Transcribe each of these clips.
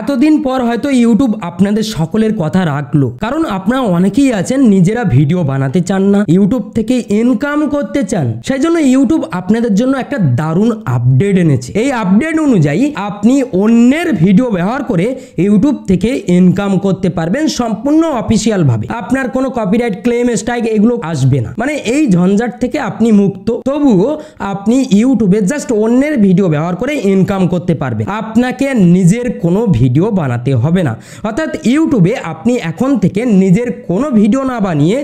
এতদিন পর হয়তো ইউটিউব আপনাদের সকলের কথা রাখলো, কারণ আপনারা অনেকেই আছেন নিজেরা ভিডিও বানাতে চান না, ইউটিউব থেকে ইনকাম করতে চান। সেই জন্য ইউটিউব আপনাদের জন্য একটা দারুণ আপডেট এনেছে। এই আপডেট অনুযায়ী আপনি অন্যের ভিডিও ব্যবহার করে ইউটিউব থেকে ইনকাম করতে পারবেন সম্পূর্ণ অফিসিয়াল ভাবে। আপনার কোনো কপিরাইট ক্লেম স্ট্রাইক এগুলো আসবে না, মানে এই ঝঞ্ঝাট থেকে আপনি মুক্ত। তবুও আপনি ইউটিউবে জাস্ট অন্যের ভিডিও ব্যবহার করে ইনকাম করতে পারবেন, আপনাকে নিজের কোনো ভিডিও বানাতে হবে না। অর্থাৎ ইউটিউবে আপনি এখন থেকে নিজের কোনো ভিডিও না বানিয়ে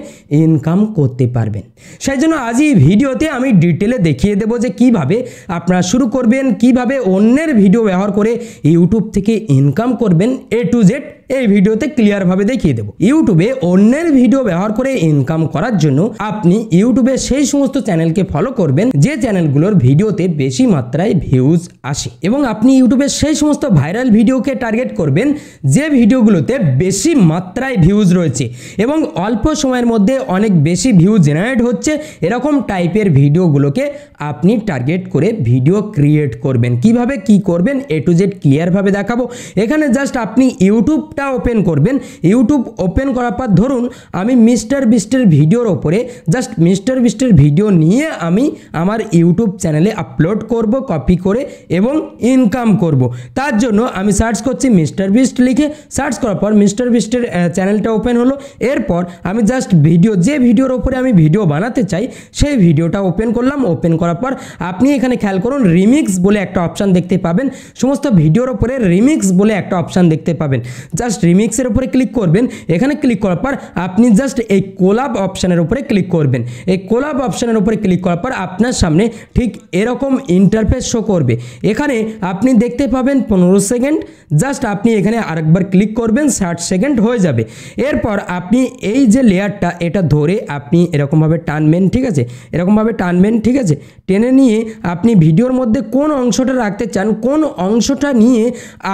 ইনকাম করতে পারবেন। সেই জন্য আজ এই ভিডিওতে আমি ডিটেলে দেখিয়ে দেবো যে কিভাবে আপনারা শুরু করবেন, কিভাবে অন্যের ভিডিও ব্যবহার করে ইউটিউব থেকে ইনকাম করবেন, A to Z এই ভিডিওতে ক্লিয়ার ভাবে দেখিয়ে দেবো। ইউটিউবে অন্যের ভিডিও ব্যবহার করে ইনকাম করার জন্য আপনি ইউটিউবে সেই সমস্ত চ্যানেলকে ফলো করবেন যে চ্যানেলগুলোর ভিডিওতে বেশি মাত্রায় ভিউজ আসে, এবং আপনি ইউটিউবে সেই সমস্ত ভাইরাল ভিডিওকে টার্গেট করবেন যে ভিডিওগুলোতে বেশি মাত্রায় ভিউজ রয়েছে এবং অল্প সময়ের মধ্যে অনেক বেশি ভিউ জেনারেট হচ্ছে, এরকম টাইপের ভিডিওগুলোকে আপনি টার্গেট করে ভিডিও ক্রিয়েট করবেন। কিভাবে কি করবেন A to Z ক্লিয়ার ভাবে দেখাবো। এখানে জাস্ট আপনি ইউটিউবটা ওপেন করবেন। ইউটিউব ওপেন করার পর ধরুন আমি মিস্টার বিস্টের ভিডিওর ওপরে জাস্ট মিস্টার বিস্টের ভিডিও নিয়ে আমি আমার ইউটিউব চ্যানেলে আপলোড করব কপি করে এবং ইনকাম করব। তার জন্য আমি সার্চ করছি মিস্টার বিস্ট লিখে, সার্চ করার পর মিস্টার বিস্টের চ্যানেলটা ওপেন হলো। এরপর আমি জাস্ট ভিডিও যে ভিডিওর ওপরে আমি ভিডিও বানাতে চাই সেই ভিডিওটা ওপেন করলাম। ওপেন করার পর আপনি এখানে খেয়াল করুন রিমিক্স বলে একটা অপশান দেখতে পাবেন, সমস্ত ভিডিওর ওপরে রিমিক্স বলে একটা অপশান দেখতে পাবেন। জাস্ট রিমিক্সের উপরে ক্লিক করবেন। এখানে ক্লিক করার পর আপনি জাস্ট এই কোলাব অপশানের উপরে ক্লিক করবেন। এই কোলাব অপশানের উপরে ক্লিক করার পর আপনার সামনে ঠিক এরকম ইন্টারফেস শো করবে। এখানে আপনি দেখতে পাবেন 15 সেকেন্ড, জাস্ট আপনি এখানে আরেকবার ক্লিক করবেন, 60 সেকেন্ড হয়ে যাবে। এরপর আপনি এই যে লেয়ারটা এটা ধরে আপনি এরকমভাবে টানবেন, ঠিক আছে, এরকমভাবে টানবেন, ঠিক আছে। টেনে নিয়ে আপনি ভিডিওর মধ্যে কোন অংশটা রাখতে চান, কোন অংশটা নিয়ে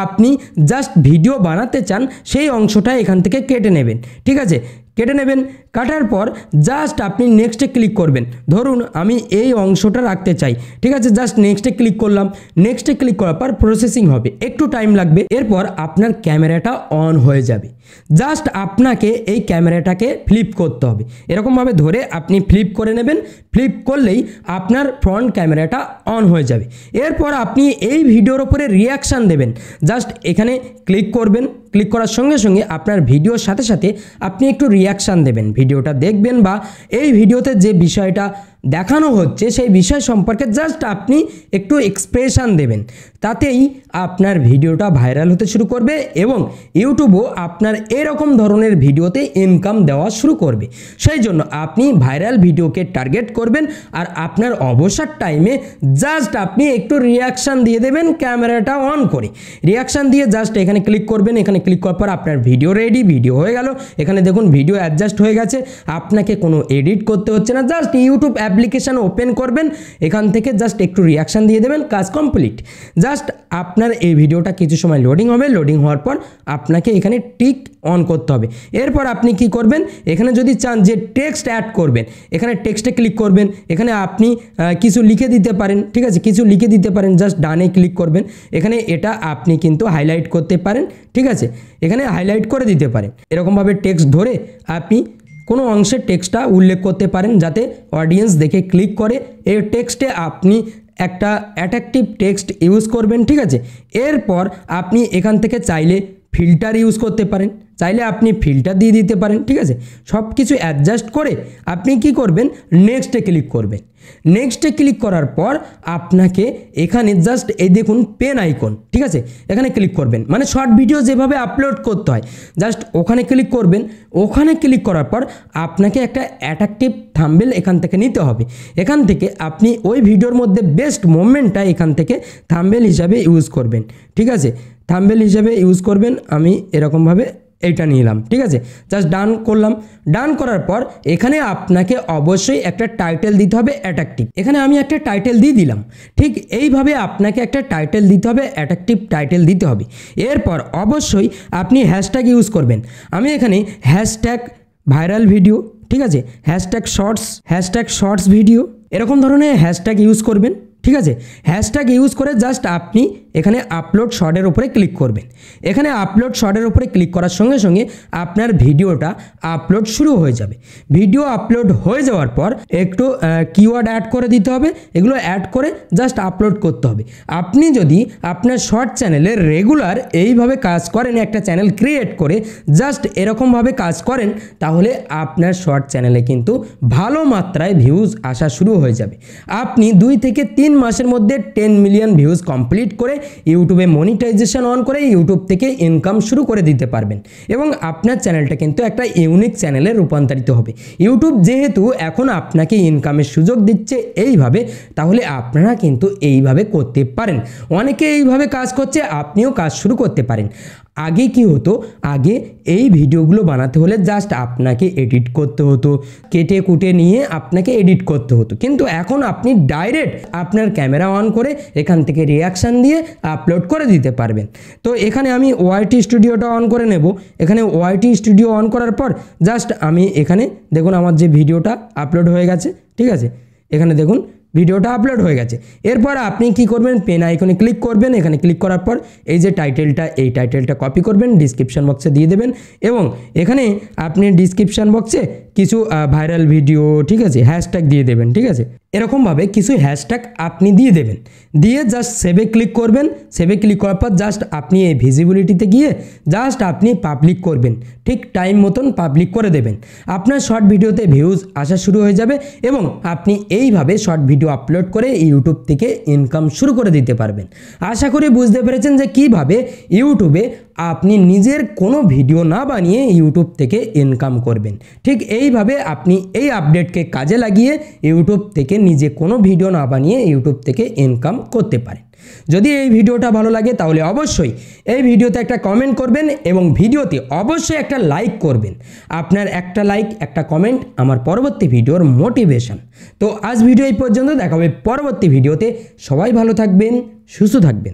আপনি জাস্ট ভিডিও বানাতে চান সেই অংশটা এখান থেকে কেটে নেবেন, ঠিক আছে। কেটে নেবেন, কাটার পর জাস্ট আপনি নেক্সটে ক্লিক করবেন। ধরুন আমি এই অংশটা রাখতে চাই, ঠিক আছে, জাস্ট নেক্সটে ক্লিক করলাম। নেক্সটে ক্লিক করার পর প্রসেসিং হবে, একটু টাইম লাগবে। এরপর আপনার ক্যামেরাটা অন হয়ে যাবে। জাস্ট আপনাকে এই ক্যামেরাটাকে ফ্লিপ করতে হবে, এরকমভাবে ধরে আপনি ফ্লিপ করে নেবেন। ফ্লিপ করলেই আপনার ফ্রন্ট ক্যামেরাটা অন হয়ে যাবে। এরপর আপনি এই ভিডিওর উপরে রিয়াকশান দেবেন। জাস্ট এখানে ক্লিক করবেন, ক্লিক করার সঙ্গে সঙ্গে আপনার ভিডিওর সাথে সাথে আপনি একটু রিয়াকশান দেবেন, ভিডিওটা দেখবেন বা এই ভিডিওতে যে বিষয়টা দেখানো হচ্ছে সেই বিষয় সম্পর্কে জাস্ট আপনি একটু এক্সপ্রেশন দেবেন। তাতেই আপনার ভিডিওটা ভাইরাল হতে শুরু করবে এবং ইউটিউবও আপনার এরকম ধরনের ভিডিওতে ইনকাম দেওয়া শুরু করবে। সেই জন্য আপনি ভাইরাল ভিডিওকে টার্গেট করবেন আর আপনার অবসর টাইমে জাস্ট আপনি একটু রিয়াকশান দিয়ে দেবেন ক্যামেরাটা অন করে। রিয়াকশান দিয়ে জাস্ট এখানে ক্লিক করবেন। এখানে ক্লিক করার পর আপনার ভিডিও রেডি, ভিডিও হয়ে গেল। এখানে দেখুন ভিডিও অ্যাডজাস্ট হয়ে গেছে, আপনাকে কোনো এডিট করতে হচ্ছে না। জাস্ট ইউটিউব অ্যাপ্লিকেশান ওপেন করবেন, এখান থেকে জাস্ট একটু রিয়াকশান দিয়ে দেবেন, কাজ কমপ্লিট। জাস্ট আপনার এই ভিডিওটা কিছু সময় লোডিং হবে, লোডিং হওয়ার পর আপনাকে এখানে টিক অন করতে হবে। এরপর আপনি কি করবেন, এখানে যদি চান যে টেক্সট অ্যাড করবেন, এখানে টেক্সটে ক্লিক করবেন। এখানে আপনি কিছু লিখে দিতে পারেন, ঠিক আছে, কিছু লিখে দিতে পারেন। জাস্ট ডানে ক্লিক করবেন। এখানে এটা আপনি কিন্তু হাইলাইট করতে পারেন, ঠিক আছে, এখানে হাইলাইট করে দিতে পারেন। এরকমভাবে টেক্সট ধরে আপনি কোনো অংশের টেক্সটটা উল্লেখ করতে পারেন যাতে অডিয়েন্স দেখে ক্লিক করে। এই টেক্সটে আপনি একটা অ্যাট্রাকটিভ টেক্সট ইউজ করবেন, ঠিক আছে। এরপর আপনি এখান থেকে চাইলে ফিল্টার ইউজ করতে পারেন, চাইলে আপনি ফিল্টার দিয়ে দিতে পারেন, ঠিক আছে। সব কিছু অ্যাডজাস্ট করে আপনি কি করবেন, নেক্সটে ক্লিক করবেন। নেক্সটে ক্লিক করার পর আপনাকে এখানে জাস্ট এই দেখুন পেন আইকন, ঠিক আছে, এখানে ক্লিক করবেন। মানে শর্ট ভিডিও যেভাবে আপলোড করতে হয় জাস্ট ওখানে ক্লিক করবেন। ওখানে ক্লিক করার পর আপনাকে একটা অ্যাট্রাকটিভ থাম্বনেল এখান থেকে নিতে হবে। এখান থেকে আপনি ওই ভিডিওর মধ্যে বেস্ট মোমেন্টটা এখান থেকে থাম্বনেল হিসাবে ইউজ করবেন, ঠিক আছে, থাম্বনেল হিসাবে ইউজ করবেন। আমি এরকমভাবে এইটা নিলাম, ঠিক আছে, জাস্ট ডান করলাম। ডান করার পর এখানে আপনাকে অবশ্যই একটা টাইটেল দিতে হবে অ্যাট্রাকটিভ। এখানে আমি একটা টাইটেল দিয়ে দিলাম। ঠিক এইভাবে আপনাকে একটা টাইটেল দিতে হবে, অ্যাট্রাকটিভ টাইটেল দিতে হবে। এরপর অবশ্যই আপনি হ্যাশট্যাগ ইউজ করবেন। আমি এখানে হ্যাশট্যাগ ভাইরাল ভিডিও, ঠিক আছে, হ্যাশট্যাগ শর্টস ভিডিও, এরকম ধরনের হ্যাশট্যাগ ইউজ করবেন, ঠিক আছে। হ্যাশট্যাগ ইউজ করে জাস্ট আপনি এখানে আপলোড শর্টের উপরে ক্লিক করবেন। এখানে আপলোড শর্টের উপরে ক্লিক করার সঙ্গে সঙ্গে আপনার ভিডিওটা আপলোড শুরু হয়ে যাবে। ভিডিও আপলোড হয়ে যাওয়ার পর একটু কিওয়ার্ড অ্যাড করে দিতে হবে, এগুলো অ্যাড করে জাস্ট আপলোড করতে হবে। আপনি যদি আপনার শর্ট চ্যানেলে রেগুলার এইভাবে কাজ করেন, একটা চ্যানেল ক্রিয়েট করে জাস্ট এরকমভাবে কাজ করেন, তাহলে আপনার শর্ট চ্যানেলে কিন্তু ভালো মাত্রায় ভিউজ আসা শুরু হয়ে যাবে। আপনি 2 থেকে 3 মাসের মধ্যে 10 মিলিয়ন ভিউজ কমপ্লিট করে ইউটিউবে মনিটাইজেশন অন করে ইউটিউব থেকে ইনকাম শুরু করে দিতে পারবেন এবং আপনার চ্যানেলটা কিন্তু একটা ইউনিক চ্যানেলে রূপান্তরিত হবে। ইউটিউব যেহেতু এখন আপনাকে ইনকামের সুযোগ দিচ্ছে এইভাবে, তাহলে আপনারা কিন্তু এইভাবে করতে পারেন। অনেকে এইভাবে কাজ করছে, আপনিও কাজ শুরু করতে পারেন। আগে কি হতো, আগে এই ভিডিওগুলো বানাতে হলে জাস্ট আপনাকে এডিট করতে হতো, কেটে কুটে নিয়ে আপনাকে এডিট করতে হতো, কিন্তু এখন আপনি ডাইরেক্ট আপনার ক্যামেরা অন করে এখান থেকে রিয়াকশান দিয়ে আপলোড করে দিতে পারবেন। তো এখানে আমি ওয়াইটি স্টুডিওটা অন করে নেব। এখানে ওয়াইটি স্টুডিও অন করার পর জাস্ট আমি এখানে দেখুন আমার যে ভিডিওটা আপলোড হয়ে গেছে, ঠিক আছে, এখানে দেখুন ভিডিওটা আপলোড হয়ে গেছে। এরপর আপনি কি করবেন, পেন আইকনে ক্লিক করবেন। এখানে ক্লিক করার পর এই যে টাইটেলটা, এই টাইটেলটা কপি করবেন, ডিসক্রিপশন বক্সে দিয়ে দেবেন এবং এখানে আপনি ডিসক্রিপশন বক্সে কিছু ভাইরাল ভিডিও, ঠিক আছে, হ্যাশট্যাগ দিয়ে দেবেন, ঠিক আছে, এরকমভাবে কিছু হ্যাশট্যাগ আপনি দিয়ে দেবেন। দিয়ে জাস্ট সেভে ক্লিক করবেন। সেভে ক্লিক করার পর জাস্ট আপনি এই ভিজিবিলিটিতে গিয়ে জাস্ট আপনি পাবলিক করবেন, ঠিক টাইম মতন পাবলিক করে দেবেন। আপনার শর্ট ভিডিওতে ভিউজ আসা শুরু হয়ে যাবে এবং আপনি এইভাবে শর্ট ভিডিও আপলোড করে ইউটিউব থেকে ইনকাম শুরু করে দিতে পারবেন। আশা করি বুঝতে পেরেছেন যে কিভাবে ইউটিউবে আপনি নিজের কোনো ভিডিও না বানিয়ে ইউটিউব থেকে ইনকাম করবেন। ঠিক এইভাবে আপনি এই আপডেটকে কাজে লাগিয়ে ইউটিউব থেকে নিজে কোনো ভিডিও না বানিয়ে ইউটিউব থেকে ইনকাম করতে পারেন। যদি এই ভিডিওটা ভালো লাগে তাহলে অবশ্যই এই ভিডিওতে একটা কমেন্ট করবেন এবং ভিডিওতে অবশ্যই একটা লাইক করবেন। আপনার একটা লাইক, একটা কমেন্ট আমার পরবর্তী ভিডিওর মোটিভেশন। তো আজ ভিডিও এই পর্যন্ত, দেখা হবে পরবর্তী ভিডিওতে। সবাই ভালো থাকবেন, সুস্থ থাকবেন।